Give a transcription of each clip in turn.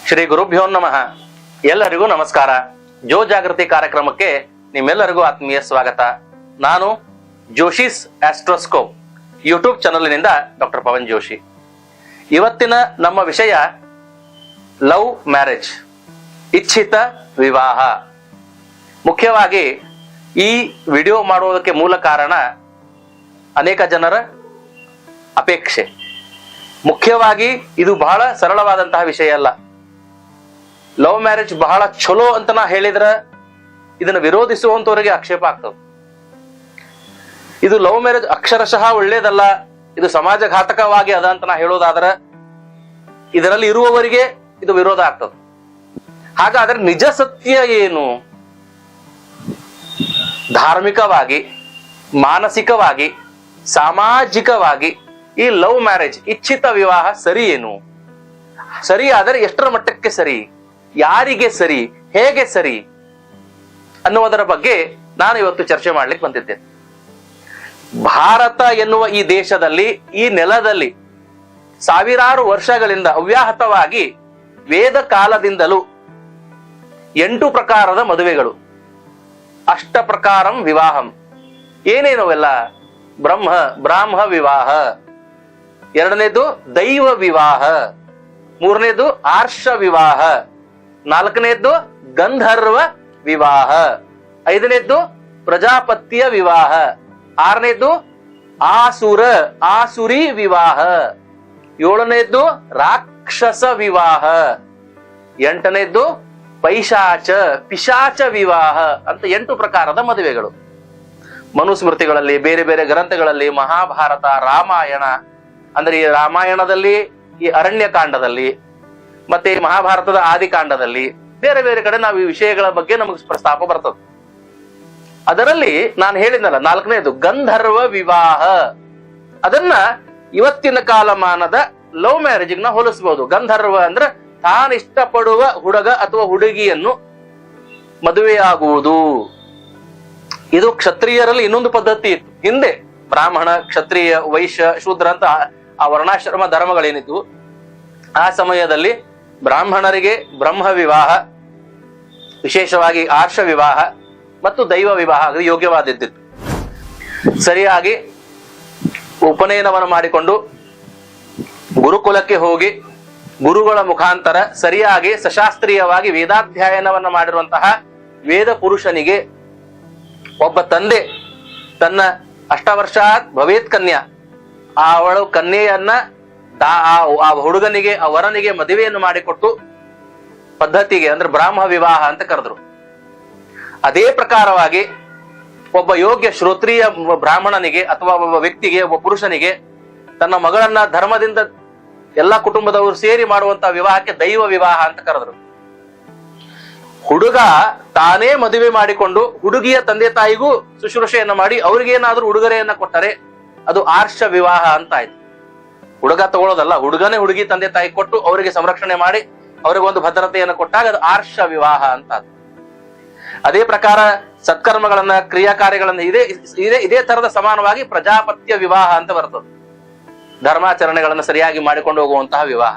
ಶ್ರೀ ಗುರುಭ್ಯೋ ನಮಃ. ಎಲ್ಲರಿಗೂ ನಮಸ್ಕಾರ. ಜೋ ಜಾಗೃತಿ ಕಾರ್ಯಕ್ರಮಕ್ಕೆ ನಿಮ್ಮೆಲ್ಲರಿಗೂ ಆತ್ಮೀಯ ಸ್ವಾಗತ. ನಾನು ಜೋಶಿಸ್ ಆಸ್ಟ್ರೋಸ್ಕೋಪ್ ಯೂಟ್ಯೂಬ್ ಚಾನಲ್ನಿಂದ ಡಾಕ್ಟರ್ ಪವನ್ ಜೋಶಿ. ಇವತ್ತಿನ ನಮ್ಮ ವಿಷಯ ಲವ್ ಮ್ಯಾರೇಜ್, ಇಚ್ಛಿತ ವಿವಾಹ. ಮುಖ್ಯವಾಗಿ ಈ ವಿಡಿಯೋ ಮಾಡುವುದಕ್ಕೆ ಮೂಲ ಕಾರಣ ಅನೇಕ ಜನರ ಅಪೇಕ್ಷೆ. ಮುಖ್ಯವಾಗಿ ಇದು ಬಹಳ ಸರಳವಾದಂತಹ ವಿಷಯ ಅಲ್ಲ. ಲವ್ ಮ್ಯಾರೇಜ್ ಬಹಳ ಚಲೋ ಅಂತ ನಾ ಹೇಳಿದ್ರ ಇದನ್ನ ವಿರೋಧಿಸುವಂತವರಿಗೆ ಆಕ್ಷೇಪ ಆಗ್ತದೆ. ಇದು ಲವ್ ಮ್ಯಾರೇಜ್ ಅಕ್ಷರಶಃ ಒಳ್ಳೇದಲ್ಲ, ಇದು ಸಮಾಜಘಾತಕವಾಗಿ ಅದ ಅಂತ ನಾ ಹೇಳೋದಾದ್ರ ಇದರಲ್ಲಿ ಇರುವವರಿಗೆ ಇದು ವಿರೋಧ ಆಗ್ತದೆ. ಹಾಗಾದ್ರೆ ನಿಜ ಸತ್ಯ ಏನು? ಧಾರ್ಮಿಕವಾಗಿ, ಮಾನಸಿಕವಾಗಿ, ಸಾಮಾಜಿಕವಾಗಿ ಈ ಲವ್ ಮ್ಯಾರೇಜ್, ಇಚ್ಛಿತ ವಿವಾಹ ಸರಿ ಏನು? ಸರಿ ಆದರೆ ಎಷ್ಟರ ಮಟ್ಟಕ್ಕೆ ಸರಿ, ಯಾರಿಗೆ ಸರಿ, ಹೇಗೆ ಸರಿ ಅನ್ನುವುದರ ಬಗ್ಗೆ ನಾನು ಇವತ್ತು ಚರ್ಚೆ ಮಾಡ್ಲಿಕ್ಕೆ ಬಂದಿದ್ದೇನೆ. ಭಾರತ ಎನ್ನುವ ಈ ದೇಶದಲ್ಲಿ, ಈ ನೆಲದಲ್ಲಿ ಸಾವಿರಾರು ವರ್ಷಗಳಿಂದ ಅವ್ಯಾಹತವಾಗಿ ವೇದ ಕಾಲದಿಂದಲೂ 8 ಪ್ರಕಾರದ ಮದುವೆಗಳು, ಅಷ್ಟ ಪ್ರಕಾರಂ ವಿವಾಹಂ. ಏನೇನವೆಲ್ಲ? ಬ್ರಾಹ್ಮ ವಿವಾಹ, ಎರಡನೇದು ದೈವ ವಿವಾಹ, ಮೂರನೇದು ಆರ್ಷ ವಿವಾಹ, ನಾಲ್ಕನೇದ್ದು ಗಂಧರ್ವ ವಿವಾಹ, ಐದನೇದ್ದು ಪ್ರಜಾಪತ್ಯ ವಿವಾಹ, ಆರನೇದ್ದು ಆಸುರಿ ವಿವಾಹ, ಏಳನೇದ್ದು ರಾಕ್ಷಸ ವಿವಾಹ, ಎಂಟನೇದ್ದು ಪಿಶಾಚ ವಿವಾಹ ಅಂತ 8 ಪ್ರಕಾರದ ಮದುವೆಗಳು. ಮನುಸ್ಮೃತಿಗಳಲ್ಲಿ, ಬೇರೆ ಬೇರೆ ಗ್ರಂಥಗಳಲ್ಲಿ, ಮಹಾಭಾರತ, ರಾಮಾಯಣ, ಅಂದ್ರೆ ಈ ರಾಮಾಯಣದಲ್ಲಿ, ಈ ಅರಣ್ಯಕಾಂಡದಲ್ಲಿ, ಮತ್ತೆ ಮಹಾಭಾರತದ ಆದಿಕಾಂಡದಲ್ಲಿ, ಬೇರೆ ಬೇರೆ ಕಡೆ ನಾವು ಈ ವಿಷಯಗಳ ಬಗ್ಗೆ ನಮಗೆ ಪ್ರಸ್ತಾಪ ಬರ್ತದೆ. ಅದರಲ್ಲಿ ನಾನು ಹೇಳಿದ್ನಲ್ಲ, 4ನೇದು ಗಂಧರ್ವ ವಿವಾಹ. ಅದನ್ನ ಇವತ್ತಿನ ಕಾಲಮಾನದ ಲವ್ ಮ್ಯಾರೇಜಿಗೆ ನಾವು ಹೋಲಿಸಬಹುದು. ಗಂಧರ್ವ ಅಂದ್ರೆ ತಾನು ಇಷ್ಟಪಡುವ ಹುಡುಗ ಅಥವಾ ಹುಡುಗಿಯನ್ನು ಮದುವೆಯಾಗುವುದು. ಇದು ಕ್ಷತ್ರಿಯರಲ್ಲಿ ಇನ್ನೊಂದು ಪದ್ಧತಿ ಇತ್ತು. ಹಿಂದೆ ಬ್ರಾಹ್ಮಣ, ಕ್ಷತ್ರಿಯ, ವೈಶ್ಯ, ಶೂದ್ರ ಅಂತ ಆ ವರ್ಣಾಶ್ರಮ ಧರ್ಮಗಳೇನಿತ್ತು, ಆ ಸಮಯದಲ್ಲಿ ಬ್ರಾಹ್ಮಣರಿಗೆ ಬ್ರಹ್ಮ ವಿವಾಹ, ವಿಶೇಷವಾಗಿ ಆರ್ಷ ವಿವಾಹ ಮತ್ತು ದೈವ ವಿವಾಹ ಯೋಗ್ಯವಾದದ್ದು. ಸರಿಯಾಗಿ ಉಪನಯನವನ್ನು ಮಾಡಿಕೊಂಡು ಗುರುಕುಲಕ್ಕೆ ಹೋಗಿ ಗುರುಗಳ ಮುಖಾಂತರ ಸರಿಯಾಗಿ ಸಶಾಸ್ತ್ರೀಯವಾಗಿ ವೇದಾಧ್ಯಯನವನ್ನು ಮಾಡಿರುವಂತಹ ವೇದ ಪುರುಷನಿಗೆ ಒಬ್ಬ ತಂದೆ ತನ್ನ ಅಷ್ಟವರ್ಷಾತ್ ಭವೇತ್ ಕನ್ಯಾ, ಅವಳು ಕನ್ಯೆಯನ್ನ ಆ ಹುಡುಗನಿಗೆ, ಆ ವರನಿಗೆ ಮದುವೆಯನ್ನು ಮಾಡಿಕೊಟ್ಟು ಪದ್ಧತಿಗೆ ಅಂದ್ರೆ ಬ್ರಾಹ್ಮ ವಿವಾಹ ಅಂತ ಕರೆದ್ರು. ಅದೇ ಪ್ರಕಾರವಾಗಿ ಒಬ್ಬ ಯೋಗ್ಯ ಶ್ರೋತ್ರಿಯ ಬ್ರಾಹ್ಮಣನಿಗೆ ಅಥವಾ ಒಬ್ಬ ವ್ಯಕ್ತಿಗೆ, ಒಬ್ಬ ಪುರುಷನಿಗೆ ತನ್ನ ಮಗಳನ್ನ ಧರ್ಮದಿಂದ ಎಲ್ಲಾ ಕುಟುಂಬದವರು ಸೇರಿ ಮಾಡುವಂತ ವಿವಾಹಕ್ಕೆ ದೈವ ವಿವಾಹ ಅಂತ ಕರೆದ್ರು. ಹುಡುಗ ತಾನೇ ಮದುವೆ ಮಾಡಿಕೊಂಡು ಹುಡುಗಿಯ ತಂದೆ ತಾಯಿಗೂ ಶುಶ್ರೂಷೆಯನ್ನ ಮಾಡಿ ಅವ್ರಿಗೇನಾದ್ರೂ ಉಡುಗೊರೆಯನ್ನ ಕೊಟ್ಟರೆ ಅದು ಆರ್ಷ ವಿವಾಹ ಅಂತ ಆಯ್ತು. ಹುಡುಗ ತಗೊಳ್ಳೋದಲ್ಲ, ಹುಡುಗನೇ ಹುಡುಗಿ ತಂದೆ ತಾಯಿ ಕೊಟ್ಟು ಅವರಿಗೆ ಸಂರಕ್ಷಣೆ ಮಾಡಿ ಅವರಿಗೊಂದು ಭದ್ರತೆಯನ್ನು ಕೊಟ್ಟಾಗ ಅದು ಆರ್ಷ ವಿವಾಹ ಅಂತ. ಅದೇ ಪ್ರಕಾರ ಸತ್ಕರ್ಮಗಳನ್ನ, ಕ್ರಿಯಾಕಾರ್ಯಗಳನ್ನ ಇದೇ ತರದ ಸಮಾನವಾಗಿ ಪ್ರಜಾಪತ್ಯ ವಿವಾಹ ಅಂತ ಬರ್ತದೆ. ಧರ್ಮಾಚರಣೆಗಳನ್ನ ಸರಿಯಾಗಿ ಮಾಡಿಕೊಂಡು ಹೋಗುವಂತಹ ವಿವಾಹ.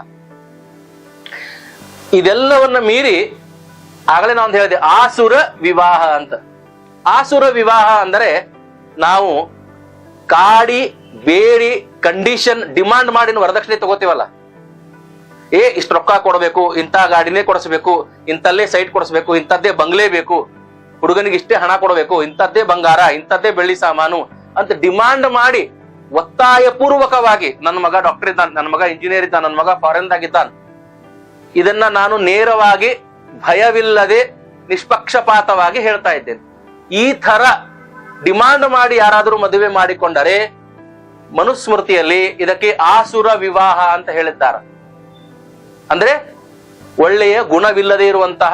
ಇದೆಲ್ಲವನ್ನ ಮೀರಿ ಆಗಲೇ ನಾವು ಹೇಳಿದೆ ಆಸುರ ವಿವಾಹ ಅಂತ. ಆಸುರ ವಿವಾಹ ಅಂದರೆ ನಾವು ಕಾಡಿ ಬೇಡಿ ಕಂಡೀಷನ್ ಡಿಮಾಂಡ್ ಮಾಡಿ ವರದಕ್ಷಿಣೆ ತಗೋತೀವಲ್ಲ, ಇಷ್ಟು ರೊಕ್ಕ ಕೊಡಬೇಕು, ಇಂಥ ಗಾಡಿನೇ ಕೊಡಿಸ್ಬೇಕು, ಇಂಥಲ್ಲೇ ಸೈಟ್ ಕೊಡಿಸ್ಬೇಕು, ಇಂಥದ್ದೇ ಬಂಗ್ಲೆ ಬೇಕು, ಹುಡುಗನಿಗೆ ಇಷ್ಟೇ ಹಣ ಕೊಡಬೇಕು, ಇಂಥದ್ದೇ ಬಂಗಾರ, ಇಂಥದ್ದೇ ಬೆಳ್ಳಿ ಸಾಮಾನು ಅಂತ ಡಿಮಾಂಡ್ ಮಾಡಿ ಒತ್ತಾಯ ಪೂರ್ವಕವಾಗಿ, ನನ್ನ ಮಗ ಡಾಕ್ಟರ್ ಇದ್ದಾನೆ, ನನ್ನ ಮಗ ಇಂಜಿನಿಯರ್ ಇದ್ದಾನೆ, ನನ್ನ ಮಗ ಫಾರಿನ್ ದಾಗಿದ್ದಾನೆ, ಇದನ್ನ ನಾನು ನೇರವಾಗಿ ಭಯವಿಲ್ಲದೆ ನಿಷ್ಪಕ್ಷಪಾತವಾಗಿ ಹೇಳ್ತಾ ಇದ್ದೇನೆ. ಈ ತರ ಡಿಮಾಂಡ್ ಮಾಡಿ ಯಾರಾದರೂ ಮದುವೆ ಮಾಡಿಕೊಂಡರೆ ಮನುಸ್ಮೃತಿಯಲ್ಲಿ ಇದಕ್ಕೆ ಆಸುರ ವಿವಾಹ ಅಂತ ಹೇಳಿದ್ದಾರೆ. ಅಂದ್ರೆ ಒಳ್ಳೆಯ ಗುಣವಿಲ್ಲದೆ ಇರುವಂತಹ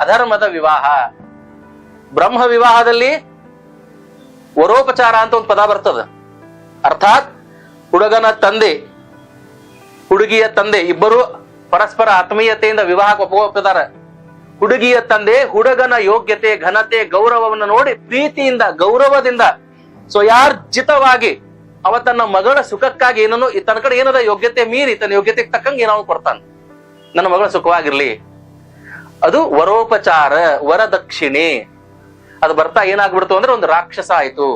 ಅಧರ್ಮದ ವಿವಾಹ. ಬ್ರಹ್ಮ ವಿವಾಹದಲ್ಲಿ ವರೋಪಚಾರ ಅಂತ ಒಂದು ಪದ ಬರ್ತದೆ. ಅರ್ಥಾತ್ ಹುಡುಗನ ತಂದೆ, ಹುಡುಗಿಯ ತಂದೆ ಇಬ್ಬರು ಪರಸ್ಪರ ಆತ್ಮೀಯತೆಯಿಂದ ವಿವಾಹಕ್ಕೆ ಒಪ್ಪಿದ್ದಾರೆ. ಹುಡುಗಿಯ ತಂದೆ ಹುಡುಗನ ಯೋಗ್ಯತೆ, ಘನತೆ, ಗೌರವವನ್ನು ನೋಡಿ ಪ್ರೀತಿಯಿಂದ, ಗೌರವದಿಂದ, ಸ್ವಯಾರ್ಜಿತವಾಗಿ ಅವ ತನ್ನ ಮಗಳ ಸುಖಕ್ಕಾಗಿ ಏನನ್ನು ತನ್ನ ಕಡೆ ಏನದ ಯೋಗ್ಯತೆ ಮೀರಿ ತನ್ನ ಯೋಗ್ಯತೆಗೆ ತಕ್ಕಂಗೆ ಏನೋ ಕೊಡ್ತಾನೆ. ನನ್ನ ಮಗಳು ಸುಖವಾಗಿರ್ಲಿ. ಅದು ವರೋಪಚಾರ, ವರದಕ್ಷಿಣೆ. ಅದು ಬರ್ತಾ ಏನಾಗ್ಬಿಡ್ತು ಅಂದ್ರೆ ಒಂದು ರಾಕ್ಷಸ ಆಯ್ತು,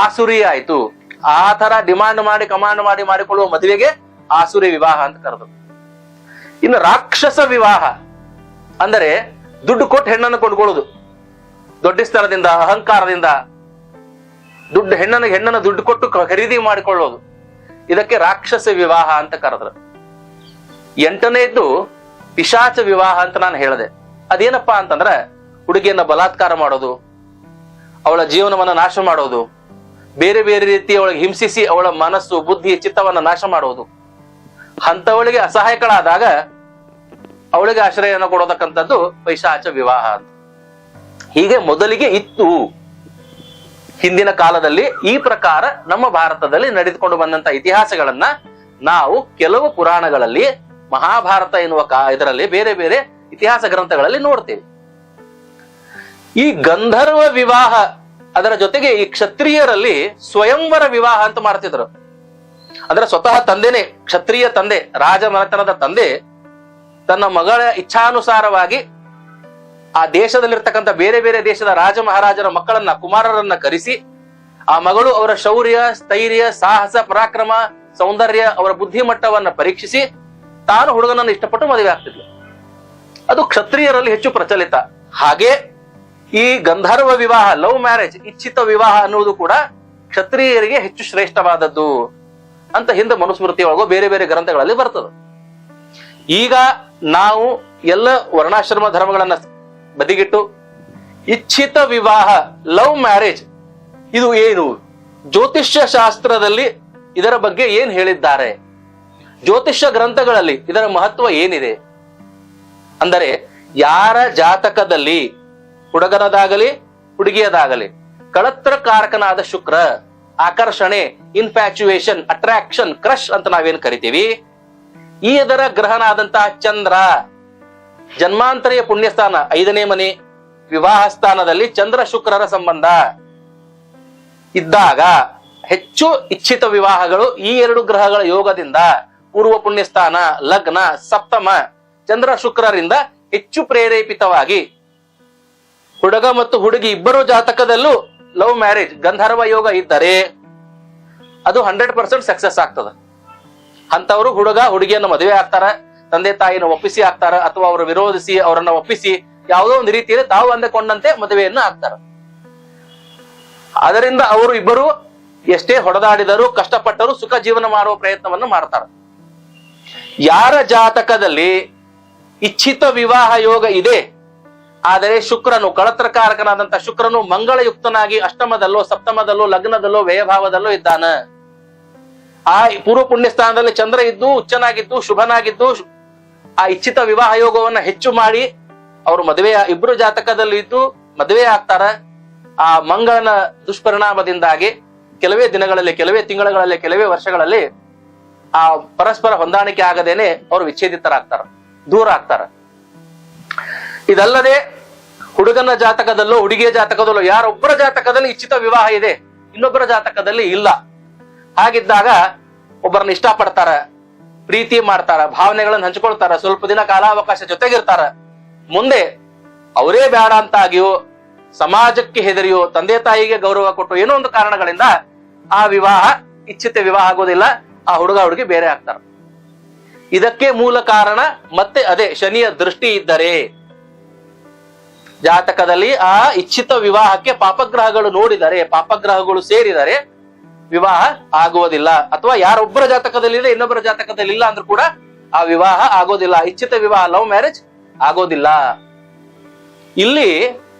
ಆಸುರಿ ಆಯ್ತು. ಆ ತರ ಡಿಮಾಂಡ್ ಮಾಡಿ ಕಮಾಂಡ್ ಮಾಡಿ ಮಾಡಿಕೊಳ್ಳುವ ಮದುವೆಗೆ ಆಸುರಿ ವಿವಾಹ ಅಂತ ಕರೆದು. ಇನ್ನು ರಾಕ್ಷಸ ವಿವಾಹ ಅಂದರೆ ದುಡ್ಡು ಕೊಟ್ಟು ಹೆಣ್ಣನ್ನು ಕೊಂಡ್ಕೊಳ್ಳೋದು, ದೊಡ್ಡಸ್ತನದಿಂದ ಅಹಂಕಾರದಿಂದ ಹೆಣ್ಣನ್ನು ದುಡ್ಡು ಕೊಟ್ಟು ಖರೀದಿ ಮಾಡಿಕೊಳ್ಳೋದು, ಇದಕ್ಕೆ ರಾಕ್ಷಸ ವಿವಾಹ ಅಂತ ಕರೆದ್ರು. 8ನೇದ್ದು ಪಿಶಾಚ ವಿವಾಹ ಅಂತ ನಾನು ಹೇಳಿದೆ. ಅದೇನಪ್ಪಾ ಅಂತಂದ್ರೆ ಹುಡುಗಿಯನ್ನ ಬಲಾತ್ಕಾರ ಮಾಡೋದು, ಅವಳ ಜೀವನವನ್ನ ನಾಶ ಮಾಡೋದು, ಬೇರೆ ಬೇರೆ ರೀತಿ ಅವಳಿಗೆ ಹಿಂಸಿಸಿ ಅವಳ ಮನಸ್ಸು ಬುದ್ಧಿ ಚಿತ್ತವನ್ನ ನಾಶ ಮಾಡುವುದು. ಅಂತವಳಿಗೆ ಅಸಹಾಯಕಳಾದಾಗ ಅವಳಿಗೆ ಆಶ್ರಯನ ಕೊಡೋದಕ್ಕಂಥದ್ದು ಪೈಶಾಚ ವಿವಾಹ ಅಂತ. ಹೀಗೆ ಮೊದಲಿಗೆ ಇತ್ತು ಹಿಂದಿನ ಕಾಲದಲ್ಲಿ. ಈ ಪ್ರಕಾರ ನಮ್ಮ ಭಾರತದಲ್ಲಿ ನಡೆದುಕೊಂಡು ಬಂದಂತ ಇತಿಹಾಸಗಳನ್ನ ನಾವು ಕೆಲವು ಪುರಾಣಗಳಲ್ಲಿ, ಮಹಾಭಾರತ ಎನ್ನುವ ಇದರಲ್ಲಿ ಬೇರೆ ಬೇರೆ ಇತಿಹಾಸ ಗ್ರಂಥಗಳಲ್ಲಿ ನೋಡ್ತೇವೆ. ಈ ಗಂಧರ್ವ ವಿವಾಹ ಅದರ ಜೊತೆಗೆ ಈ ಕ್ಷತ್ರಿಯರಲ್ಲಿ ಸ್ವಯಂವರ ವಿವಾಹ ಅಂತ ಮಾಡ್ತಿದ್ರು. ಅಂದ್ರೆ ಸ್ವತಃ ತಂದೆನೆ, ಕ್ಷತ್ರಿಯ ತಂದೆ, ರಾಜ ಮನೆತನದ ತಂದೆ ತನ್ನ ಮಗಳ ಇಚ್ಛಾನುಸಾರವಾಗಿ ಆ ದೇಶದಲ್ಲಿರ್ತಕ್ಕಂಥ ಬೇರೆ ಬೇರೆ ದೇಶದ ರಾಜ ಮಹಾರಾಜರ ಮಕ್ಕಳನ್ನ, ಕುಮಾರರನ್ನ ಕರೆಸಿ ಆ ಮಗಳು ಅವರ ಶೌರ್ಯ, ಸ್ಥೈರ್ಯ, ಸಾಹಸ, ಪರಾಕ್ರಮ, ಸೌಂದರ್ಯ, ಅವರ ಬುದ್ಧಿಮಟ್ಟವನ್ನ ಪರೀಕ್ಷಿಸಿ ತಾನು ಹುಡುಗನನ್ನು ಇಷ್ಟಪಟ್ಟು ಮದುವೆ ಆಗ್ತಿದ್ಲು. ಅದು ಕ್ಷತ್ರಿಯರಲ್ಲಿ ಹೆಚ್ಚು ಪ್ರಚಲಿತ. ಹಾಗೆ ಈ ಗಂಧರ್ವ ವಿವಾಹ, ಲವ್ ಮ್ಯಾರೇಜ್, ಇಚ್ಛಿತ ವಿವಾಹ ಅನ್ನುವುದು ಕೂಡ ಕ್ಷತ್ರಿಯರಿಗೆ ಹೆಚ್ಚು ಶ್ರೇಷ್ಠವಾದದ್ದು ಅಂತ ಹಿಂದೆ ಮನುಸ್ಮೃತಿಯೊಳಗೋ ಬೇರೆ ಬೇರೆ ಗ್ರಂಥಗಳಲ್ಲಿ ಬರ್ತದೆ. ಈಗ ನಾವು ಎಲ್ಲ ವರ್ಣಾಶ್ರಮ ಧರ್ಮಗಳನ್ನ ಬದಿಗಿಟ್ಟು ಇಚ್ಛಿತ ವಿವಾಹ, ಲವ್ ಮ್ಯಾರೇಜ್, ಇದು ಏನು, ಜ್ಯೋತಿಷ್ಯ ಶಾಸ್ತ್ರದಲ್ಲಿ ಇದರ ಬಗ್ಗೆ ಏನ್ ಹೇಳಿದ್ದಾರೆ, ಜ್ಯೋತಿಷ್ಯ ಗ್ರಂಥಗಳಲ್ಲಿ ಇದರ ಮಹತ್ವ ಏನಿದೆ ಅಂದರೆ, ಯಾರ ಜಾತಕದಲ್ಲಿ ಹುಡುಗನದಾಗಲಿ ಹುಡುಗಿಯದಾಗಲಿ ಕಳತ್ರಕಾರಕನಾದ ಶುಕ್ರ, ಆಕರ್ಷಣೆ, ಇನ್ಫ್ಯಾಚುಯೇಷನ್, ಅಟ್ರಾಕ್ಷನ್, ಕ್ರಶ್ ಅಂತ ನಾವೇನ್ ಕರಿತೀವಿ, ಈ ಇದರ ಗ್ರಹನಾದಂತಹ ಚಂದ್ರ, ಜನ್ಮಾಂತರಿಯ ಪುಣ್ಯಸ್ಥಾನ 5ನೇ ಮನೆ ವಿವಾಹ ಸ್ಥಾನದಲ್ಲಿ ಚಂದ್ರ ಶುಕ್ರರ ಸಂಬಂಧ ಇದ್ದಾಗ ಹೆಚ್ಚು ಇಚ್ಛಿತ ವಿವಾಹಗಳು ಈ 2 ಗ್ರಹಗಳ ಯೋಗದಿಂದ, ಪೂರ್ವ ಪುಣ್ಯಸ್ಥಾನ, ಲಗ್ನ, ಸಪ್ತಮ ಚಂದ್ರ ಶುಕ್ರರಿಂದ ಹೆಚ್ಚು ಪ್ರೇರೇಪಿತವಾಗಿ ಹುಡುಗ ಮತ್ತು ಹುಡುಗಿ ಇಬ್ಬರು ಜಾತಕದಲ್ಲೂ ಲವ್ ಮ್ಯಾರೇಜ್, ಗಂಧರ್ವ ಯೋಗ ಇದ್ದರೆ ಅದು 100% ಸಕ್ಸಸ್ ಆಗ್ತದೆ. ಅಂತವರು ಹುಡುಗ ಹುಡುಗಿಯನ್ನು ಮದುವೆ ಆಗ್ತಾರ, ತಂದೆ ತಾಯಿನ ಒಪ್ಪಿಸಿ ಆಗ್ತಾರ, ಅಥವಾ ಅವರು ವಿರೋಧಿಸಿ ಅವರನ್ನ ಒಪ್ಪಿಸಿ ಯಾವುದೋ ಒಂದು ರೀತಿಯಲ್ಲಿ ತಾವು ಅಂದುಕೊಂಡಂತೆ ಮದುವೆಯನ್ನು ಆಗ್ತಾರ. ಅದರಿಂದ ಅವರು ಇಬ್ಬರು ಎಷ್ಟೇ ಹೊಡೆದಾಡಿದರೂ ಕಷ್ಟಪಟ್ಟರೂ ಸುಖ ಜೀವನ ಮಾಡುವ ಪ್ರಯತ್ನವನ್ನು ಮಾಡ್ತಾರೆ. ಯಾರ ಜಾತಕದಲ್ಲಿ ಇಚ್ಛಿತ ವಿವಾಹ ಯೋಗ ಇದೆ, ಆದರೆ ಶುಕ್ರನು, ಕಳತ್ರಕಾರಕನಾದಂತ ಶುಕ್ರನು ಮಂಗಳಯುಕ್ತನಾಗಿ ಅಷ್ಟಮದಲ್ಲೋ ಸಪ್ತಮದಲ್ಲೋ ಲಗ್ನದಲ್ಲೋ ವ್ಯಯಭಾವದಲ್ಲೋ ಇದ್ದಾನ, ಆ ಪೂರ್ವ ಪುಣ್ಯ ಸ್ಥಾನದಲ್ಲಿ ಚಂದ್ರ ಇದ್ದು ಉಚ್ಚನಾಗಿದ್ದು ಶುಭನಾಗಿದ್ದು ಆ ಇಚ್ಛಿತ ವಿವಾಹ ಯೋಗವನ್ನ ಹೆಚ್ಚು ಮಾಡಿ ಅವರು ಮದುವೆ, ಇಬ್ರು ಜಾತಕದಲ್ಲಿ ಇದ್ದು ಮದುವೆ ಆಗ್ತಾರ. ಆ ಮಂಗಳನ ದುಷ್ಪರಿಣಾಮದಿಂದಾಗಿ ಕೆಲವೇ ದಿನಗಳಲ್ಲಿ, ಕೆಲವೇ ತಿಂಗಳಲ್ಲಿ, ಕೆಲವೇ ವರ್ಷಗಳಲ್ಲಿ ಆ ಪರಸ್ಪರ ಹೊಂದಾಣಿಕೆ ಆಗದೇನೆ ಅವರು ವಿಚ್ಛೇದಿತರಾಗ್ತಾರ, ದೂರ ಆಗ್ತಾರ. ಇದಲ್ಲದೆ ಹುಡುಗನ ಜಾತಕದಲ್ಲೋ ಹುಡುಗಿಯ ಜಾತಕದಲ್ಲೋ ಯಾರೊಬ್ಬರ ಜಾತಕದಲ್ಲಿ ಇಚ್ಛಿತ ವಿವಾಹ ಇದೆ, ಇನ್ನೊಬ್ಬರ ಜಾತಕದಲ್ಲಿ ಇಲ್ಲ. ಹಾಗಿದ್ದಾಗ ಒಬ್ಬರನ್ನ ಇಷ್ಟಪಡ್ತಾರ, ಪ್ರೀತಿ ಮಾಡ್ತಾರ, ಭಾವನೆಗಳನ್ನ ಹಂಚ್ಕೊಳ್ತಾರ, ಸ್ವಲ್ಪ ದಿನ ಕಾಲಾವಕಾಶ ಜೊತೆಗಿರ್ತಾರ. ಮುಂದೆ ಅವರೇ ಬೇಡ ಅಂತಾಗಿಯೋ, ಸಮಾಜಕ್ಕೆ ಹೆದರಿಯೋ, ತಂದೆ ತಾಯಿಗೆ ಗೌರವ ಕೊಟ್ಟು ಏನೋ ಒಂದು ಕಾರಣಗಳಿಂದ ಆ ವಿವಾಹ ಇಚ್ಛಿತ ವಿವಾಹ ಆಗೋದಿಲ್ಲ, ಆ ಹುಡುಗ ಹುಡುಗಿ ಬೇರೆ ಆಗ್ತಾರ. ಇದಕ್ಕೆ ಮೂಲ ಕಾರಣ ಮತ್ತೆ ಅದೇ ಶನಿಯ ದೃಷ್ಟಿ ಇದ್ದರೆ, ಜಾತಕದಲ್ಲಿ ಆ ಇಚ್ಛಿತ ವಿವಾಹಕ್ಕೆ ಪಾಪಗ್ರಹಗಳು ನೋಡಿದರೆ, ಪಾಪಗ್ರಹಗಳು ಸೇರಿದರೆ ವಿವಾಹ ಆಗುವುದಿಲ್ಲ. ಅಥವಾ ಯಾರೊಬ್ಬರ ಜಾತಕದಲ್ಲಿ ಇದೆ ಇನ್ನೊಬ್ಬರ ಜಾತಕದಲ್ಲಿ ಇಲ್ಲ ಅಂದ್ರೂ ಕೂಡ ಆ ವಿವಾಹ ಆಗೋದಿಲ್ಲ, ಇಚ್ಛಿತ ವಿವಾಹ, ಲವ್ ಮ್ಯಾರೇಜ್ ಆಗೋದಿಲ್ಲ. ಇಲ್ಲಿ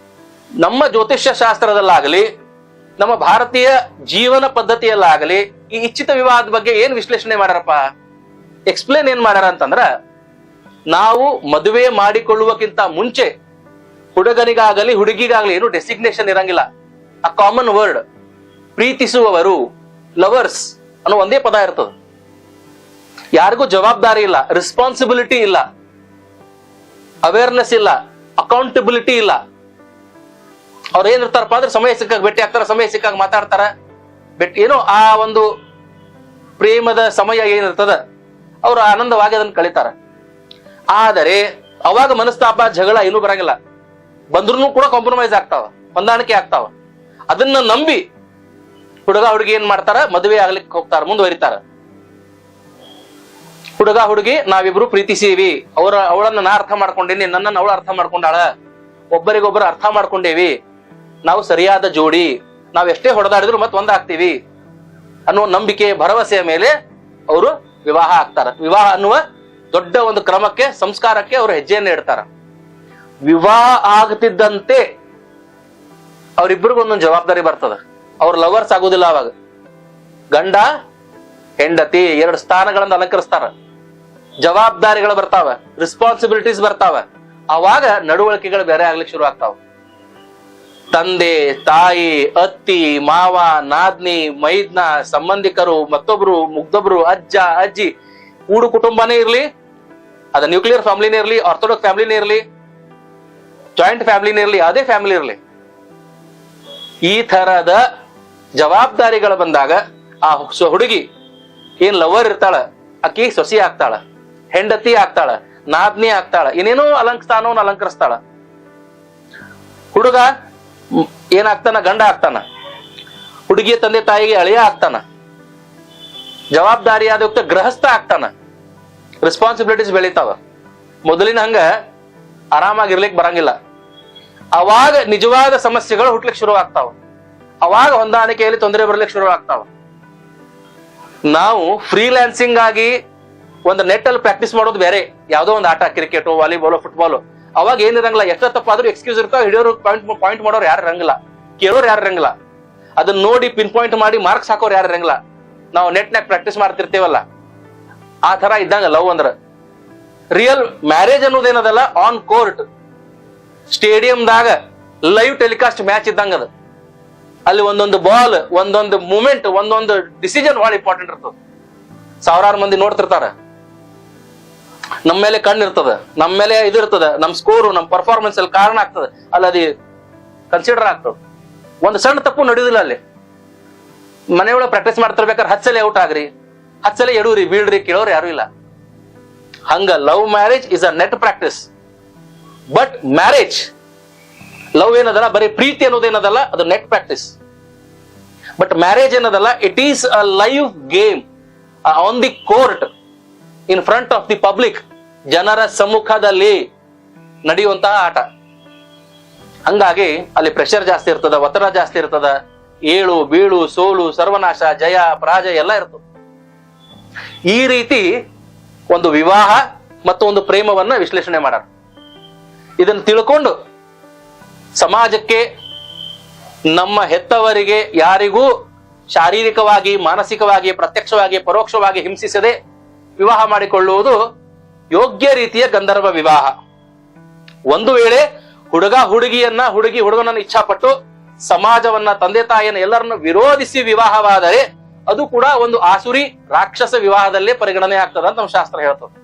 ನಮ್ಮ ಜ್ಯೋತಿಷ್ಯ ಶಾಸ್ತ್ರದಲ್ಲಾಗಲಿ, ನಮ್ಮ ಭಾರತೀಯ ಜೀವನ ಪದ್ಧತಿಯಲ್ಲಾಗಲಿ ಈ ಇಚ್ಛಿತ ವಿವಾಹದ ಬಗ್ಗೆ ಏನ್ ವಿಶ್ಲೇಷಣೆ ಮಾಡ್ಯಾರಪ್ಪ, ಎಕ್ಸ್ಪ್ಲೇನ್ ಏನ್ ಮಾಡ್ಯಾರ ಅಂತಂದ್ರ, ನಾವು ಮದುವೆ ಮಾಡಿಕೊಳ್ಳುವಕ್ಕಿಂತ ಮುಂಚೆ ಹುಡುಗನಿಗಾಗಲಿ ಹುಡುಗಿಗಾಗಲಿ ಏನು ಡೆಸಿಗ್ನೇಷನ್ ಇರಂಗಿಲ್ಲ. ಆ ಕಾಮನ್ ವರ್ಡ್ ಪ್ರೀತಿಸುವವರು, ಲವರ್ಸ್ ಅನ್ನೋ ಒಂದೇ ಪದ ಇರ್ತದೆ. ಯಾರಿಗೂ ಜವಾಬ್ದಾರಿ ಇಲ್ಲ, ರೆಸ್ಪಾನ್ಸಿಬಿಲಿಟಿ ಇಲ್ಲ, ಅವೇರ್ನೆಸ್ ಇಲ್ಲ, ಅಕೌಂಟಬಿಲಿಟಿ ಇಲ್ಲ. ಅವ್ರು ಏನಿರ್ತಾರಪ್ಪ ಅಂದ್ರೆ ಸಮಯ ಸಿಕ್ಕಾಗ ಭೇಟಿ ಆಗ್ತಾರ, ಸಮಯ ಸಿಕ್ಕಾಗ ಮಾತಾಡ್ತಾರ, ಏನೋ ಆ ಒಂದು ಪ್ರೇಮದ ಸಮಯ ಏನಿರ್ತದ ಅವ್ರು ಆನಂದವಾಗಿ ಅದನ್ನ ಕಳೀತಾರ. ಆದರೆ ಅವಾಗ ಮನಸ್ತಾಪ ಜಗಳ ಏನೂ ಬರಂಗಿಲ್ಲ, ಬಂದ್ರು ಕೂಡ ಕಾಂಪ್ರಮೈಸ್ ಆಗ್ತಾವ, ಹೊಂದಾಣಿಕೆ ಆಗ್ತಾವ. ಅದನ್ನ ನಂಬಿ ಹುಡುಗ ಹುಡುಗಿ ಏನ್ ಮಾಡ್ತಾರ, ಮದುವೆ ಆಗ್ಲಿಕ್ಕೆ ಹೋಗ್ತಾರ, ಮುಂದುವರಿತಾರ. ಹುಡುಗ ಹುಡುಗಿ ನಾವಿಬ್ರು ಪ್ರೀತಿಸೀವಿ, ಅವಳನ್ನ ನಾ ಅರ್ಥ ಮಾಡ್ಕೊಂಡೇನಿ, ನನ್ನನ್ನು ಅವಳು ಅರ್ಥ ಮಾಡ್ಕೊಂಡಾಳ, ಒಬ್ಬರಿಗೊಬ್ಬರು ಅರ್ಥ ಮಾಡ್ಕೊಂಡೇವಿ, ನಾವು ಸರಿಯಾದ ಜೋಡಿ, ನಾವ್ ಎಷ್ಟೇ ಹೊಡೆದಾಡಿದ್ರು ಮತ್ ಒಂದಾಗ್ತೀವಿ ಅನ್ನುವ ನಂಬಿಕೆ ಭರವಸೆಯ ಮೇಲೆ ಅವರು ವಿವಾಹ ಆಗ್ತಾರ. ವಿವಾಹ ಅನ್ನುವ ದೊಡ್ಡ ಒಂದು ಕ್ರಮಕ್ಕೆ, ಸಂಸ್ಕಾರಕ್ಕೆ ಅವರು ಹೆಜ್ಜೆಯನ್ನು ಇಡ್ತಾರ. ವಿವಾಹ ಆಗ್ತಿದ್ದಂತೆ ಅವ್ರಿಬ್ರಿಗೂ ಒಂದೊಂದು ಜವಾಬ್ದಾರಿ ಬರ್ತದ. ಅವ್ರ ಲವರ್ಸ್ ಆಗುದಿಲ್ಲ. ಅವಾಗ ಗಂಡ ಹೆಂಡತಿ 2 ಸ್ಥಾನಗಳನ್ನ ಅಲಂಕರಿಸ್ತಾರ, ಜವಾಬ್ದಾರಿಗಳು ಬರ್ತಾವ, ರೆಸ್ಪಾನ್ಸಿಬಿಲಿಟೀಸ್ ಬರ್ತಾವ. ಅವಾಗ ನಡವಳಿಕೆಗಳು ಬೇರೆ ಆಗ್ಲಿಕ್ಕೆ ಶುರು ಆಗ್ತಾವ. ತಂದೆ ತಾಯಿ, ಅತ್ತಿ ಮಾವ, ನಾದ್ನಿ ಮೈದ್ನ, ಸಂಬಂಧಿಕರು, ಮತ್ತೊಬ್ರು ಮುಗ್ದೊಬ್ರು, ಅಜ್ಜ ಅಜ್ಜಿ, ಕೂಡು ಕುಟುಂಬನೇ ಇರ್ಲಿ, ಅದ ನ್ಯೂಕ್ಲಿಯರ್ ಫ್ಯಾಮಿಲಿನೇ ಇರ್ಲಿ, ಆರ್ಥೋಡಾಕ್ಸ್ ಫ್ಯಾಮಿಲಿನೇ ಇರ್ಲಿ, ಜಾಯಿಂಟ್ ಫ್ಯಾಮಿಲಿನೇ ಇರ್ಲಿ, ಅದೇ ಫ್ಯಾಮಿಲಿ ಇರ್ಲಿ, ಈ ತರದ ಜವಾಬ್ದಾರಿಗಳು ಬಂದಾಗ ಆ ಹುಡುಗಿ ಏನ್ ಲವರ್ ಇರ್ತಾಳ, ಅಕ್ಕಿ ಸೊಸಿ ಆಗ್ತಾಳ, ಹೆಂಡತಿ ಆಗ್ತಾಳ, ನಾದ್ನಿ ಆಗ್ತಾಳ, ಏನೇನೋ ಸ್ಥಾನವನ್ನು ಅಲಂಕರಿಸ್ತಾಳ. ಹುಡುಗ ಏನಾಗ್ತಾನ, ಗಂಡ ಆಗ್ತಾನ. ಹುಡುಗಿಯ ತಂದೆ ತಾಯಿಗೆ ಅಳಿಯ ಆಗ್ತಾನ. ಜವಾಬ್ದಾರಿಯಾದ ಗೃಹಸ್ಥ ಆಗ್ತಾನ. ರೆಸ್ಪಾನ್ಸಿಬಿಲಿಟೀಸ್ ಬೆಳಿತಾವ. ಮೊದಲಿನ ಹಂಗ ಆರಾಮಾಗಿರ್ಲಿಕ್ಕೆ ಬರಂಗಿಲ್ಲ. ಅವಾಗ ನಿಜವಾದ ಸಮಸ್ಯೆಗಳು ಹುಟ್ಲಿಕ್ಕೆ ಶುರು ಆಗ್ತಾವ. ಅವಾಗ ಹೊಂದಾಣಿಕೆಯಲ್ಲಿ ತೊಂದರೆ ಬರ್ಲಿಕ್ಕೆ ಶುರು ಆಗ್ತಾವ. ನಾವು ಫ್ರೀಲ್ಯಾನ್ಸಿಂಗ್ ಆಗಿ ಒಂದು ನೆಟ್ ಅಲ್ಲಿ ಪ್ರಾಕ್ಟೀಸ್ ಮಾಡೋದು ಬೇರೆ, ಯಾವ್ದೋ ಒಂದು ಆಟ, ಕ್ರಿಕೆಟ್, ವಾಲಿಬಾಲ್, ಫುಟ್ಬಾಲ್, ಅವಾಗ ಏನಿರಂಗಿಲ್ಲ. ಎಷ್ಟ ತಪ್ಪಾದ್ರೂ ಎಕ್ಸ್ಕ್ಯೂಸ್ ಇರ್ತಾವ, ಹಿಡಿಯೋರು ಪಾಯಿಂಟ್ ಮಾಡೋರು ಯಾರು ಇರಂಗಿಲ್ಲ, ಕೇಳೋರು ಯಾರು ಇರಂಗಿಲ್ಲ, ಅದನ್ನ ನೋಡಿ ಪಿನ್ ಪಾಯಿಂಟ್ ಮಾಡಿ ಮಾರ್ಕ್ಸ್ ಹಾಕೋರು ಯಾರು ಇರಂಗಿಲ್ಲ. ನಾವು ನೆಟ್ನಾಗ ಪ್ರಾಕ್ಟೀಸ್ ಮಾಡ್ತಿರ್ತೀವಲ್ಲ, ಆ ತರ ಇದ್ದಂಗ ಲವ್ ಅಂದ್ರ. ರಿಯಲ್ ಮ್ಯಾರೇಜ್ ಅನ್ನೋದೇನದಲ್ಲ, ಆನ್ ಕೋರ್ಟ್ ಸ್ಟೇಡಿಯಂದಾಗ ಲೈವ್ ಟೆಲಿಕಾಸ್ಟ್ ಮ್ಯಾಚ್ ಇದ್ದಂಗ ಅದ. ಅಲ್ಲಿ ಒಂದೊಂದು ಬಾಲ್, ಒಂದೊಂದು ಮೂಮೆಂಟ್, ಒಂದೊಂದು ಡಿಸಿಷನ್ ಬಹಳ ಇಂಪಾರ್ಟೆಂಟ್ ಇರ್ತದ. ಸಾವಿರಾರು ಮಂದಿ ನೋಡ್ತಿರ್ತಾರ, ನಮ್ಮ ಮೇಲೆ ಕಣ್ಣು ಇರ್ತದ, ನಮ್ಮ ಮೇಲೆ ಇದು ಇರ್ತದ, ನಮ್ ಸ್ಕೋರು, ನಮ್ ಪರ್ಫಾರ್ಮೆನ್ಸ್ ಅಲ್ಲಿ ಕಾರಣ ಆಗ್ತದ, ಅಲ್ಲಿ ಅದು ಕನ್ಸಿಡರ್ ಆಗ್ತದ. ಒಂದು ಸಣ್ಣ ತಪ್ಪು ನಡೆಯುದಿಲ್ಲ. ಅಲ್ಲಿ ಮನೆಯೊಳಗೆ ಪ್ರಾಕ್ಟೀಸ್ ಮಾಡ್ತಿರ್ಬೇಕಾದ್ರೆ 10 ಸಲ ಔಟ್ ಆಗ್ರಿ, 10 ಸಲ ಎಡೂರಿ, ಬೀಳ್ರಿ, ಕೇಳೋರು ಯಾರು ಇಲ್ಲ. ಹಂಗ love marriage is a net practice. But marriage, love ಏನದಲ್ಲ, ಬರೀ ಪ್ರೀತಿ ಅನ್ನೋದೇನದಲ್ಲ, ಅದು ನೆಟ್ ಪ್ರಾಕ್ಟೀಸ್. ಬಟ್ ಮ್ಯಾರೇಜ್ ಏನದಲ್ಲ, it is a live game on the court, in front of the public, ಜನರ ಸಮ್ಮುಖದಲ್ಲಿ ನಡೆಯುವಂತಹ ಆಟ. ಹಂಗಾಗಿ ಅಲ್ಲಿ ಪ್ರೆಷರ್ ಜಾಸ್ತಿ ಇರ್ತದ, ಒತ್ತಡ ಜಾಸ್ತಿ ಇರ್ತದ, ಏಳು ಬೀಳು, ಸೋಲು, ಸರ್ವನಾಶ, ಜಯ ಪರಾಜಯ ಎಲ್ಲ ಇರ್ತದೆ. ಈ ರೀತಿ ಒಂದು ವಿವಾಹ ಮತ್ತು ಒಂದು ಪ್ರೇಮವನ್ನ ವಿಶ್ಲೇಷಣೆ ಮಾಡ್ಯಾರ. ಇದನ್ನು ತಿಳ್ಕೊಂಡು ಸಮಾಜಕ್ಕೆ, ನಮ್ಮ ಹೆತ್ತವರಿಗೆ ಯಾರಿಗೂ ಶಾರೀರಿಕವಾಗಿ, ಮಾನಸಿಕವಾಗಿ, ಪ್ರತ್ಯಕ್ಷವಾಗಿ, ಪರೋಕ್ಷವಾಗಿ ಹಿಂಸಿಸದೆ ವಿವಾಹ ಮಾಡಿಕೊಳ್ಳುವುದು ಯೋಗ್ಯ ರೀತಿಯ ಗಂಧರ್ವ ವಿವಾಹ. ಒಂದು ವೇಳೆ ಹುಡುಗಿ ಹುಡುಗನನ್ನು ಇಚ್ಛಾಪಟ್ಟು ಸಮಾಜವನ್ನ, ತಂದೆ ತಾಯಿಯನ್ನ ಎಲ್ಲರನ್ನು ವಿರೋಧಿಸಿ ವಿವಾಹವಾದರೆ ಅದು ಕೂಡ ಒಂದು ಆಸುರಿ ರಾಕ್ಷಸ ವಿವಾಹದಲ್ಲೇ ಪರಿಗಣನೆ ಆಗ್ತದ ಅಂತ ನಮ್ಮ ಶಾಸ್ತ್ರ ಹೇಳ್ತದೆ.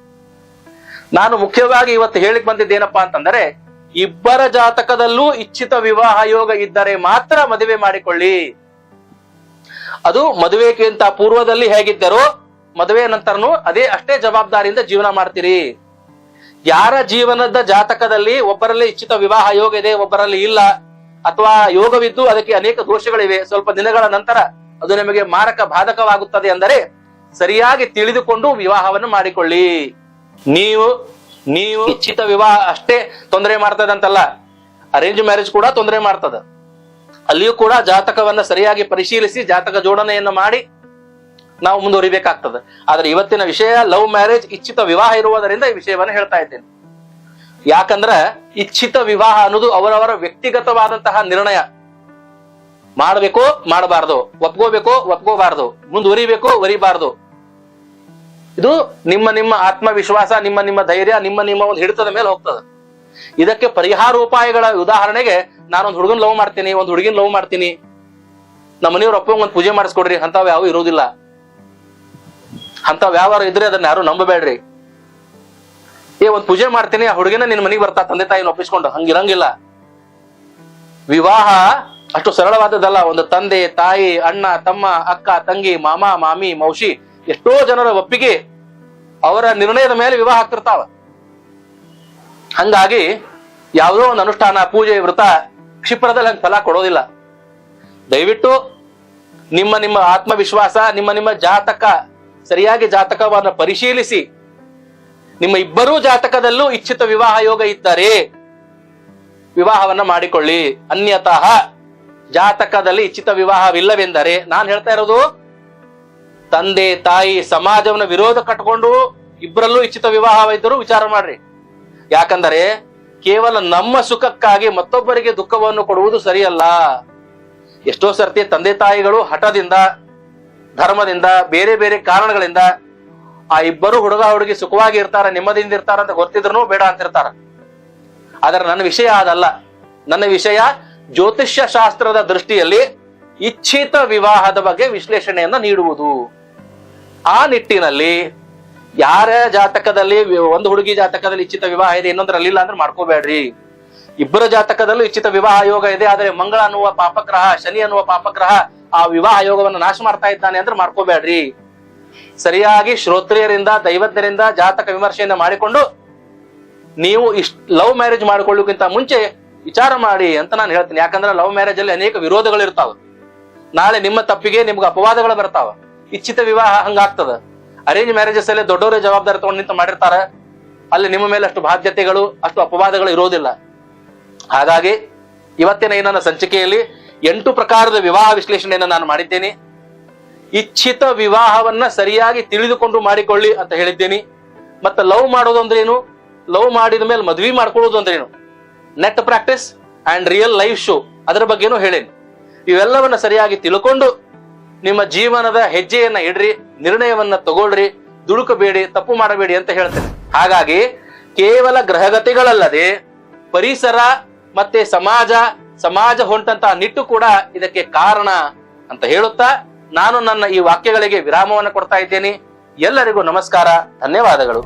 ನಾನು ಮುಖ್ಯವಾಗಿ ಇವತ್ತು ಹೇಳಿಕ್ ಬಂದಿದ್ದೇನಪ್ಪಾ ಅಂತಂದ್ರೆ, ಇಬ್ಬರ ಜಾತಕದಲ್ಲೂ ಇಚ್ಛಿತ ವಿವಾಹ ಯೋಗ ಇದ್ದರೆ ಮಾತ್ರ ಮದುವೆ ಮಾಡಿಕೊಳ್ಳಿ. ಅದು ಮದುವೆಗಿಂತ ಪೂರ್ವದಲ್ಲಿ ಹೇಗಿದ್ದರೋ ಮದುವೆ ನಂತರನು ಅಷ್ಟೇ ಜವಾಬ್ದಾರಿಯಿಂದ ಜೀವನ ಮಾಡ್ತೀರಿ. ಯಾರ ಜೀವನದ ಜಾತಕದಲ್ಲಿ ಒಬ್ಬರಲ್ಲಿ ಇಚ್ಛಿತ ವಿವಾಹ ಯೋಗ ಇದೆ, ಒಬ್ಬರಲ್ಲಿ ಇಲ್ಲ, ಅಥವಾ ಯೋಗವಿದ್ದು ಅದಕ್ಕೆ ಅನೇಕ ದೋಷಗಳಿವೆ, ಸ್ವಲ್ಪ ದಿನಗಳ ನಂತರ ಅದು ನಿಮಗೆ ಮಾರಕ ಬಾಧಕವಾಗುತ್ತದೆ ಅಂದರೆ ಸರಿಯಾಗಿ ತಿಳಿದುಕೊಂಡು ವಿವಾಹವನ್ನು ಮಾಡಿಕೊಳ್ಳಿ. ನೀವು ಇಚ್ಛಿತ ವಿವಾಹ ಅಷ್ಟೇ ತೊಂದರೆ ಮಾಡ್ತದಂತಲ್ಲ, ಅರೇಂಜ್ ಮ್ಯಾರೇಜ್ ಕೂಡ ತೊಂದರೆ ಮಾಡ್ತದ. ಅಲ್ಲಿಯೂ ಕೂಡ ಜಾತಕವನ್ನ ಸರಿಯಾಗಿ ಪರಿಶೀಲಿಸಿ ಜಾತಕ ಜೋಡಣೆಯನ್ನು ಮಾಡಿ ನಾವು ಮುಂದುವರಿಬೇಕಾಗ್ತದೆ. ಆದ್ರೆ ಇವತ್ತಿನ ವಿಷಯ ಲವ್ ಮ್ಯಾರೇಜ್, ಇಚ್ಛಿತ ವಿವಾಹ ಇರುವುದರಿಂದ ಈ ವಿಷಯವನ್ನ ಹೇಳ್ತಾ ಇದ್ದೇನೆ. ಯಾಕಂದ್ರ ಇಚ್ಛಿತ ವಿವಾಹ ಅನ್ನೋದು ಅವರವರ ವ್ಯಕ್ತಿಗತವಾದಂತಹ ನಿರ್ಣಯ. ಮಾಡಬೇಕೋ ಮಾಡಬಾರ್ದು, ಒಪ್ಕೋಬೇಕೋ ಒಪ್ಕೋಬಾರ್ದು, ಮುಂದುವರಿಬೇಕೋ ವರಿಬಾರ್ದು. ಇದು ನಿಮ್ಮ ಆತ್ಮವಿಶ್ವಾಸ, ನಿಮ್ಮ ಧೈರ್ಯ, ನಿಮ್ಮ ಒಂದು ಹಿಡಿತದ ಮೇಲೆ ಹೋಗ್ತದೆ. ಇದಕ್ಕೆ ಪರಿಹಾರೋಪಾಯಗಳ ಉದಾಹರಣೆಗೆ, ನಾನೊಂದು ಹುಡುಗನ್ ಲವ್ ಮಾಡ್ತೀನಿ, ಒಂದು ಹುಡುಗಿನ ಲವ್ ಮಾಡ್ತೀನಿ, ನಮ್ಮ ಮನೆಯವ್ರ ಅಪ್ಪ ಒಂದು ಪೂಜೆ ಮಾಡಿಸ್ಕೊಡ್ರಿ, ಅಂತಾವ್ ಯಾವ ಇರೋದಿಲ್ಲ. ಅಂತಾವ್ ಯಾವಾರ ಇದ್ರೆ ಅದನ್ನ ಯಾರು ನಂಬಬೇಡ್ರಿ. ಒಂದ್ ಪೂಜೆ ಮಾಡ್ತೀನಿ, ಆ ಹುಡುಗಿನ ನಿನ್ ಮನೆಗೆ ಬರ್ತಾ ತಂದೆ ತಾಯಿನ ಒಪ್ಪಿಸ್ಕೊಂಡು, ಹಂಗಿರಂಗಿಲ್ಲ. ವಿವಾಹ ಅಷ್ಟು ಸರಳವಾದದ್ದಲ್ಲ. ಒಂದು ತಂದೆ ತಾಯಿ, ಅಣ್ಣ ತಮ್ಮ, ಅಕ್ಕ ತಂಗಿ, ಮಾಮ ಮಾಮಿ, ಮೌಶಿ, ಎಷ್ಟೋ ಜನರ ಒಪ್ಪಿಗೆ, ಅವರ ನಿರ್ಣಯದ ಮೇಲೆ ವಿವಾಹ ಆಗ್ತಿರ್ತಾವ. ಹಂಗಾಗಿ ಯಾವುದೋ ಒಂದು ಅನುಷ್ಠಾನ, ಪೂಜೆ, ವ್ರತ ಕ್ಷಿಪ್ರದಲ್ಲಿ ಹಂಗೆ ಫಲ ಕೊಡೋದಿಲ್ಲ. ದಯವಿಟ್ಟು ನಿಮ್ಮ ನಿಮ್ಮ ಆತ್ಮವಿಶ್ವಾಸ, ನಿಮ್ಮ ನಿಮ್ಮ ಜಾತಕ, ಸರಿಯಾಗಿ ಜಾತಕವನ್ನು ಪರಿಶೀಲಿಸಿ, ನಿಮ್ಮ ಇಬ್ಬರೂ ಜಾತಕದಲ್ಲೂ ಇಚ್ಛಿತ ವಿವಾಹ ಯೋಗ ಇದ್ದರೆ ವಿವಾಹವನ್ನ ಮಾಡಿಕೊಳ್ಳಿ. ಅನ್ಯತಃ ಜಾತಕದಲ್ಲಿ ಇಚ್ಛಿತ ವಿವಾಹವಿಲ್ಲವೆಂದರೆ, ನಾನು ಹೇಳ್ತಾ ಇರೋದು ತಂದೆ ತಾಯಿ ಸಮಾಜವನ್ನ ವಿರೋಧ ಕಟ್ಕೊಂಡು ಇಬ್ಬರಲ್ಲೂ ಇಚ್ಛಿತ ವಿವಾಹವಿದ್ದರೂ ವಿಚಾರ ಮಾಡ್ರಿ. ಯಾಕಂದರೆ ಕೇವಲ ನಮ್ಮ ಸುಖಕ್ಕಾಗಿ ಮತ್ತೊಬ್ಬರಿಗೆ ದುಃಖವನ್ನು ಕೊಡುವುದು ಸರಿಯಲ್ಲ. ಎಷ್ಟೋ ಸರ್ತಿ ತಂದೆ ತಾಯಿಗಳು ಹಠದಿಂದ, ಧರ್ಮದಿಂದ, ಬೇರೆ ಬೇರೆ ಕಾರಣಗಳಿಂದ ಆ ಇಬ್ಬರು ಹುಡುಗ ಹುಡುಗಿ ಸುಖವಾಗಿ ಇರ್ತಾರ, ನೆಮ್ಮದಿಯಿಂದ ಇರ್ತಾರ ಅಂತ ಗೊತ್ತಿದ್ರು ಬೇಡ ಅಂತಿರ್ತಾರ. ಆದ್ರೆ ನನ್ನ ವಿಷಯ ಅದಲ್ಲ. ನನ್ನ ವಿಷಯ ಜ್ಯೋತಿಷ್ಯ ಶಾಸ್ತ್ರದ ದೃಷ್ಟಿಯಲ್ಲಿ ಇಚ್ಛಿತ ವಿವಾಹದ ಬಗ್ಗೆ ವಿಶ್ಲೇಷಣೆಯನ್ನ ನೀಡುವುದು. ಆ ನಿಟ್ಟಿನಲ್ಲಿ ಯಾರ ಜಾತಕದಲ್ಲಿ ಒಂದು ಹುಡುಗಿ ಜಾತಕದಲ್ಲಿ ಇಚ್ಛಿತ ವಿವಾಹ ಇದೆ, ಇನ್ನೊಂದ್ರಲ್ಲಿ ಇಲ್ಲ ಅಂದ್ರೆ ಮಾಡ್ಕೋಬೇಡ್ರಿ. ಇಬ್ಬರ ಜಾತಕದಲ್ಲೂ ಇಚ್ಛಿತ ವಿವಾಹ ಯೋಗ ಇದೆ, ಆದ್ರೆ ಮಂಗಳ ಅನ್ನುವ ಪಾಪಗ್ರಹ, ಶನಿ ಅನ್ನುವ ಪಾಪಗ್ರಹ ಆ ವಿವಾಹ ಯೋಗವನ್ನು ನಾಶ ಮಾಡ್ತಾ ಇದ್ದಾನೆ ಅಂದ್ರೆ ಮಾಡ್ಕೋಬೇಡ್ರಿ. ಸರಿಯಾಗಿ ಶ್ರೋತ್ರಿಯರಿಂದ, ದೈವಜ್ಞರಿಂದ ಜಾತಕ ವಿಮರ್ಶೆಯನ್ನ ಮಾಡಿಕೊಂಡು ನೀವು ಲವ್ ಮ್ಯಾರೇಜ್ ಮಾಡಿಕೊಳ್ಳೋಕ್ಕಿಂತ ಮುಂಚೆ ವಿಚಾರ ಮಾಡಿ ಅಂತ ನಾನು ಹೇಳ್ತೀನಿ. ಯಾಕಂದ್ರೆ ಲವ್ ಮ್ಯಾರೇಜ್ ಅಲ್ಲಿ ಅನೇಕ ವಿರೋಧಗಳು ಇರ್ತಾವ. ನಾಳೆ ನಿಮ್ಮ ತಪ್ಪಿಗೆ ನಿಮ್ಗೆ ಅಪವಾದಗಳು ಬರ್ತಾವ. ಇಚ್ಛಿತ ವಿವಾಹ ಹಂಗಾಗ್ತದ. ಅರೇಂಜ್ ಮ್ಯಾರೇಜಸ್ ಅಲ್ಲಿ ದೊಡ್ಡವರೇ ಜವಾಬ್ದಾರಿ ತಗೊಂಡು ನಿಂತು ಮಾಡಿರ್ತಾರ. ಅಲ್ಲಿ ನಿಮ್ಮ ಮೇಲೆ ಅಷ್ಟು ಬಾಧ್ಯತೆಗಳು, ಅಷ್ಟು ಅಪವಾದಗಳು ಇರೋದಿಲ್ಲ. ಹಾಗಾಗಿ ಇವತ್ತಿನ ಈ ನನ್ನ ಸಂಚಿಕೆಯಲ್ಲಿ 8 ಪ್ರಕಾರದ ವಿವಾಹ ವಿಶ್ಲೇಷಣೆಯನ್ನು ನಾನು ಮಾಡಿದ್ದೇನೆ. ಇಚ್ಛಿತ ವಿವಾಹವನ್ನ ಸರಿಯಾಗಿ ತಿಳಿದುಕೊಂಡು ಮಾಡಿಕೊಳ್ಳಿ ಅಂತ ಹೇಳಿದ್ದೇನೆ. ಮತ್ತೆ ಲವ್ ಮಾಡೋದು ಅಂದ್ರೇನು, ಲವ್ ಮಾಡಿದ ಮೇಲೆ ಮದ್ವಿ ಮಾಡ್ಕೊಳ್ಳೋದು ಅಂದ್ರೇನು, net practice and real life show ಅದರ ಬಗ್ಗೆನೂ ಹೇಳೇನಿ. ಇವೆಲ್ಲವನ್ನ ಸರಿಯಾಗಿ ತಿಳ್ಕೊಂಡು ನಿಮ್ಮ ಜೀವನದ ಹೆಜ್ಜೆಯನ್ನ ಇಡ್ರಿ, ನಿರ್ಣಯವನ್ನ ತಗೊಳ್ರಿ, ದುಡುಕಬೇಡಿ, ತಪ್ಪು ಮಾಡಬೇಡಿ ಅಂತ ಹೇಳ್ತೇನೆ. ಹಾಗಾಗಿ ಕೇವಲ ಗ್ರಹಗತಿಗಳಲ್ಲದೆ ಪರಿಸರ ಮತ್ತೆ ಸಮಾಜ ಹೊಂಟಂತ ನಿಟ್ಟು ಕೂಡ ಇದಕ್ಕೆ ಕಾರಣ ಅಂತ ಹೇಳುತ್ತಾ ನಾನು ನನ್ನ ಈ ವಾಕ್ಯಗಳಿಗೆ ವಿರಾಮವನ್ನು ಕೊಡ್ತಾ ಇದ್ದೇನೆ. ಎಲ್ಲರಿಗೂ ನಮಸ್ಕಾರ, ಧನ್ಯವಾದಗಳು.